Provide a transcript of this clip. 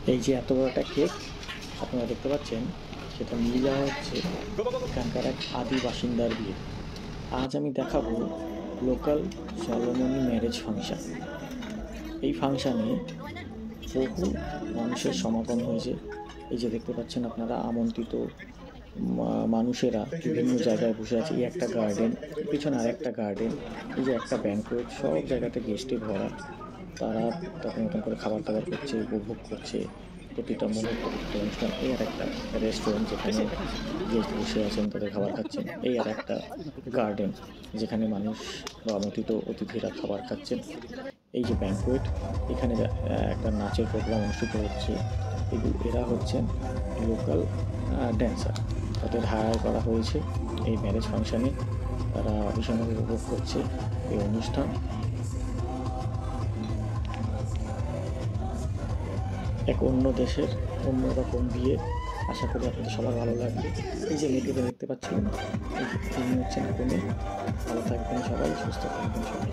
এই যে এত বড় একটা কেক আপনারা দেখতে পাচ্ছেন, সেটা নিয়ে যাওয়া হচ্ছে এখানকার এক আদি বাসিন্দার বিয়ে। আজ আমি দেখাবো লোকাল সলোমনি ম্যারেজ ফাংশন। এই ফাংশানে বহু মানুষের সমাগম হয়েছে। এই যে দেখতে পাচ্ছেন আপনারা, আমন্ত্রিত মানুষেরা বিভিন্ন জায়গায় বসে আছে। এই একটা গার্ডেন, পিছনে আর একটা গার্ডেন, এই যে একটা ব্যাঙ্কোয়েট, সব জায়গাতে গেস্টে ভরা। তারা তাদের মতন করে খাবার দাবার করছে, উপভোগ করছে প্রতিটা মুহূর্ত, প্রতিটা অনুষ্ঠান। এই আর একটা রেস্টুরেন্ট, যেখানে গেস্ট বসে আছেন, তাদের খাবার খাচ্ছেন। এই আর একটা গার্ডেন, যেখানে মানুষ বা আমন্ত্রিত অতিথিরা খাবার খাচ্ছেন। এই যে ব্যাঙ্কোয়েট, এখানে একটা নাচের প্রোগ্রাম অনুষ্ঠিত হচ্ছে। এরা হচ্ছেন লোকাল ড্যান্সার, তাদের হায়ার করা হয়েছে এই ম্যারেজ ফাংশানে। তারা ভীষণভাবে উপভোগ করছে এই অনুষ্ঠান। এক অন্য দেশের অন্যরকম বিয়ে। আশা করি আপনাদের সবার ভালো লাগবে। এই যে মেয়েটিকে দেখতে পাচ্ছিলেন, তিনি হচ্ছেন কনে। ভালো থাকবেন সবাই, সুস্থ থাকবেন সবাই।